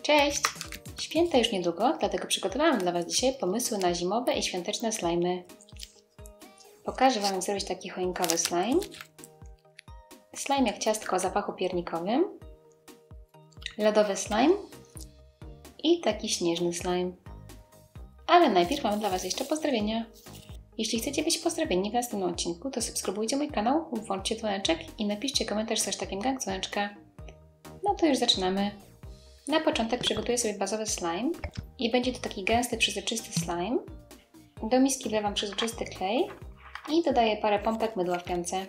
Cześć! Święta już niedługo, dlatego przygotowałam dla Was dzisiaj pomysły na zimowe i świąteczne slajmy. Pokażę Wam, jak zrobić taki choinkowy slime. Slime jak ciastko o zapachu piernikowym. Lodowy slime. I taki śnieżny slime. Ale najpierw mam dla Was jeszcze pozdrowienia. Jeśli chcecie być pozdrowieni w następnym odcinku, to subskrybujcie mój kanał, włączcie dzwoneczek i napiszcie komentarz z hashtagiem gang dzwoneczka. No to już zaczynamy. Na początek przygotuję sobie bazowy slime i będzie to taki gęsty, przezroczysty slime. Do miski wlewam przezroczysty klej i dodaję parę pompek mydła w piance.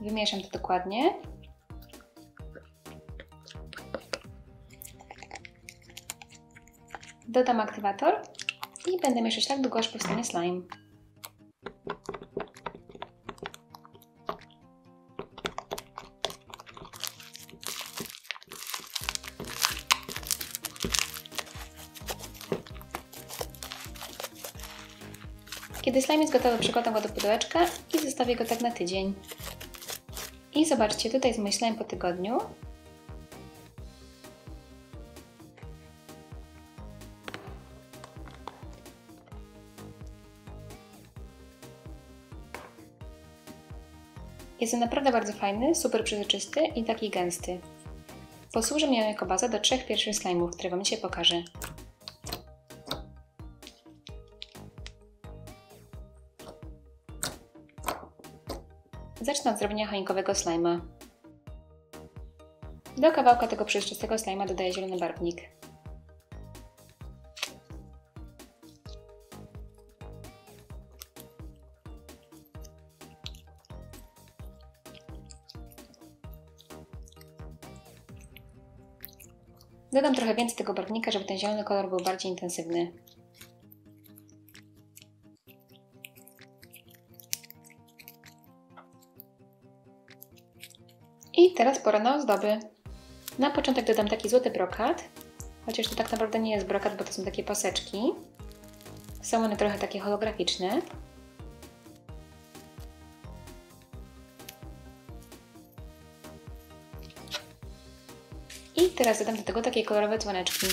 Wymieszam to dokładnie. Dodam aktywator i będę mieszać tak długo, aż powstanie slime. Kiedy slime jest gotowy, przykładam go do pudełeczka i zostawię go tak na tydzień. I zobaczcie, tutaj jest mój slime po tygodniu. Jest on naprawdę bardzo fajny, super przezroczysty i taki gęsty. Posłuży mi on jako baza do 3 pierwszych slime'ów, które Wam dzisiaj pokażę. Zacznę od zrobienia choinkowego slime'a. Do kawałka tego przezroczystego slime'a dodaję zielony barwnik. Dodam trochę więcej tego barwnika, żeby ten zielony kolor był bardziej intensywny. I teraz pora na ozdoby. Na początek dodam taki złoty brokat, chociaż to tak naprawdę nie jest brokat, bo to są takie paseczki. Są one trochę takie holograficzne. I teraz dodam do tego takie kolorowe dzwoneczki.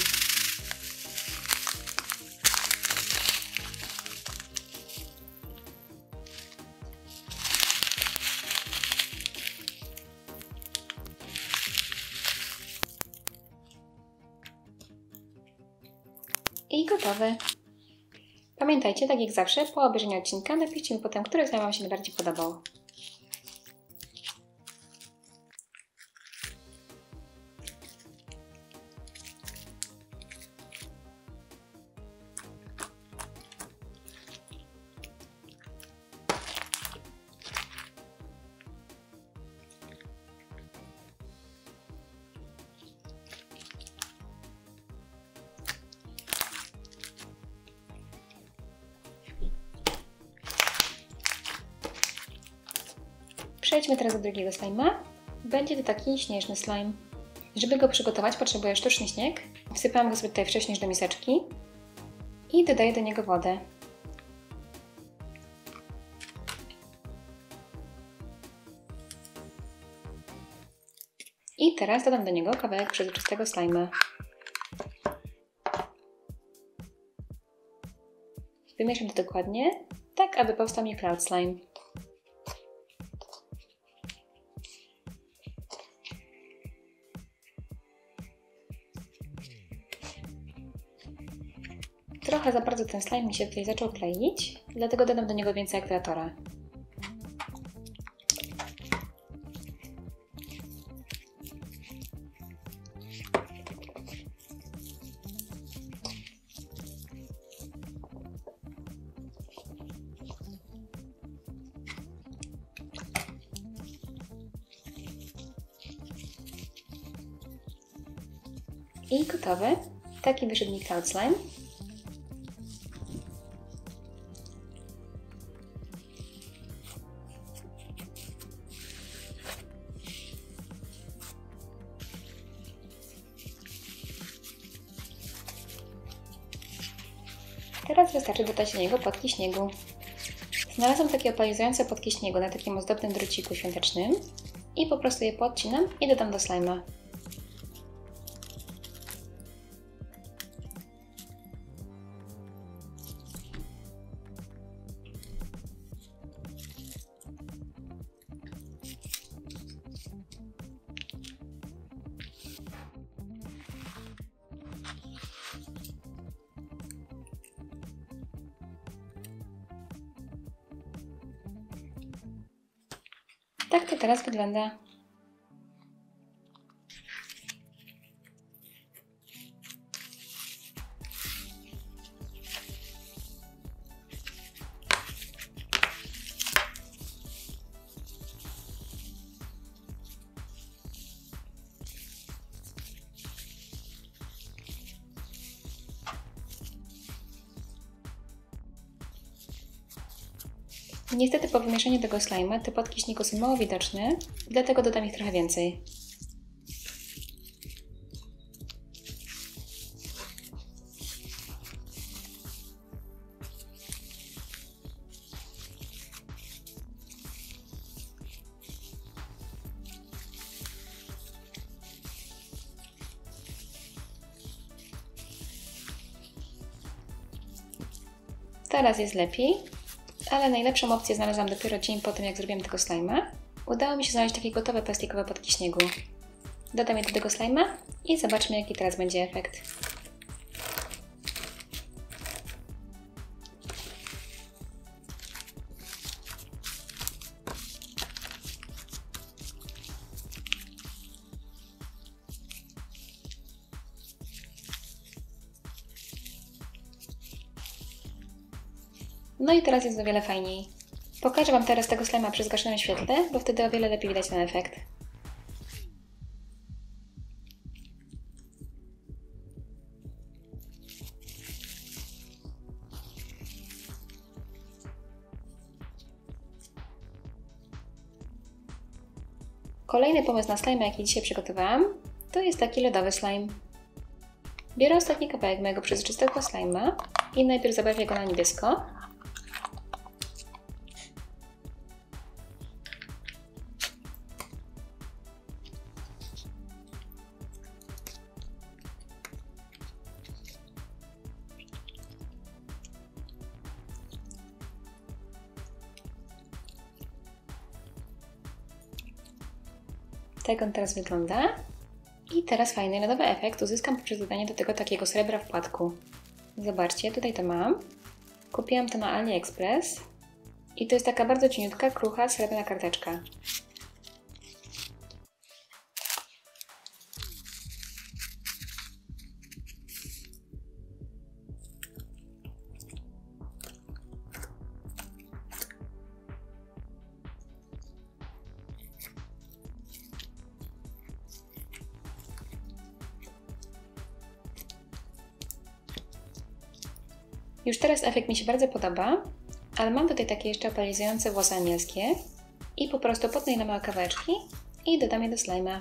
I gotowe. Pamiętajcie, tak jak zawsze, po obejrzeniu odcinka napiszcie mi potem, który slime Wam się najbardziej podobał. Przejdźmy teraz do drugiego slime'a. Będzie to taki śnieżny slime. Żeby go przygotować, potrzebuję sztuczny śnieg. Wsypałam go sobie tutaj wcześniej już do miseczki i dodaję do niego wodę. I teraz dodam do niego kawałek przezroczystego slime'a. Wymieszam to dokładnie, tak aby powstał mi cloud slime. Trochę za bardzo ten slime mi się tutaj zaczął kleić, dlatego dodam do niego więcej aktywatora. I gotowy. Taki wyszedł mi cloud slime. Teraz wystarczy dodać do niego płatki śniegu. Znalazłam takie opalizujące płatki śniegu na takim ozdobnym druciku świątecznym i po prostu je podcinam i dodam do slime'a. Tak to teraz wygląda. Niestety po wymieszaniu tego slajma te płatki śniegu są mało widoczne, dlatego dodam ich trochę więcej. Teraz jest lepiej. Ale najlepszą opcję znalazłam dopiero dzień po tym, jak zrobiłam tego slajma. Udało mi się znaleźć takie gotowe plastikowe płatki śniegu. Dodam je do tego slajma i zobaczmy, jaki teraz będzie efekt. No i teraz jest o wiele fajniej. Pokażę Wam teraz tego slajma przy zgaszonym świetle, bo wtedy o wiele lepiej widać ten efekt. Kolejny pomysł na slajma, jaki dzisiaj przygotowałam, to jest taki lodowy slime. Biorę ostatni kawałek mojego przezroczystego slajma i najpierw zabarwię go na niebiesko. Tak on teraz wygląda. I teraz fajny lodowy efekt uzyskam poprzez dodanie do tego takiego srebra w płatku. Zobaczcie, tutaj to mam. Kupiłam to na AliExpress. I to jest taka bardzo cieniutka, krucha, srebrna karteczka. Już teraz efekt mi się bardzo podoba, ale mam tutaj takie jeszcze opalizujące włosy anielskie i po prostu potnę je na małe kawałeczki i dodam je do slajma.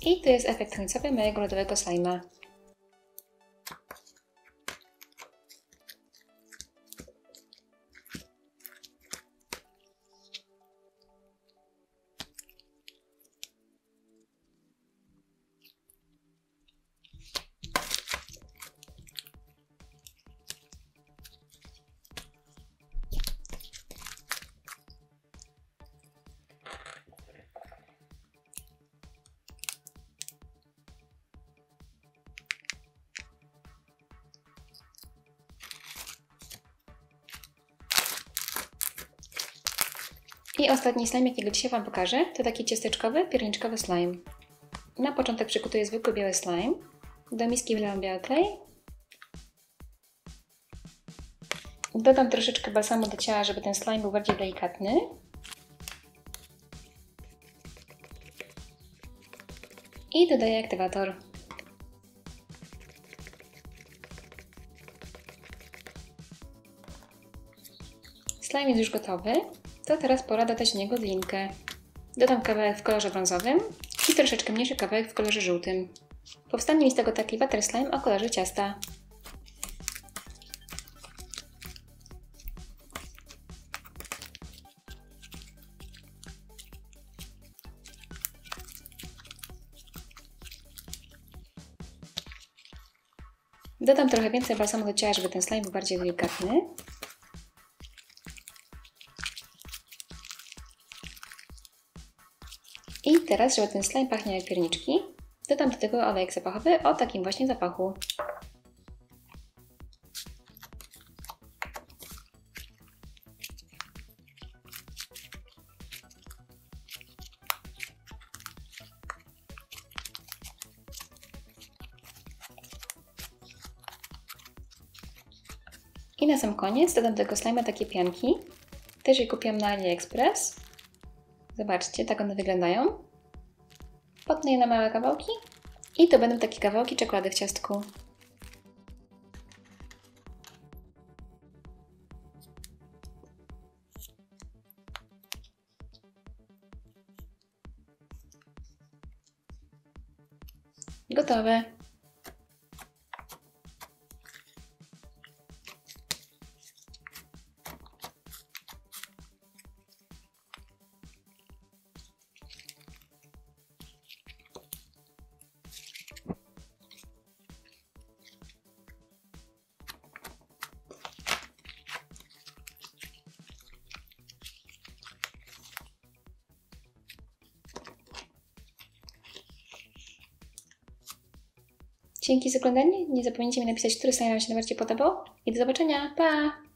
I to jest efekt końcowy mojego lodowego slajma. I ostatni slime, jakiego dzisiaj Wam pokażę, to taki ciasteczkowy, pierniczkowy slime. Na początek przygotuję zwykły biały slime. Do miski wlewam biały klej. Dodam troszeczkę balsamu do ciała, żeby ten slime był bardziej delikatny. I dodaję aktywator. Slime jest już gotowy. To teraz pora dodać do niego glinkę. Dodam kawałek w kolorze brązowym i troszeczkę mniejszy kawałek w kolorze żółtym. Powstanie mi z tego taki butter slime o kolorze ciasta. Dodam trochę więcej balsamu do ciała, żeby ten slime był bardziej delikatny. teraz, żeby ten slime pachniał jak pierniczki, dodam do tego olejek zapachowy o takim właśnie zapachu. I na sam koniec dodam do tego slima takie pianki. Też je kupiłam na AliExpress. Zobaczcie, tak one wyglądają. Potnę je na małe kawałki i to będą takie kawałki czekolady w ciastku. Gotowe. Dzięki za oglądanie. Nie zapomnijcie mi napisać, który slime Wam się najbardziej podobał. I do zobaczenia. Pa!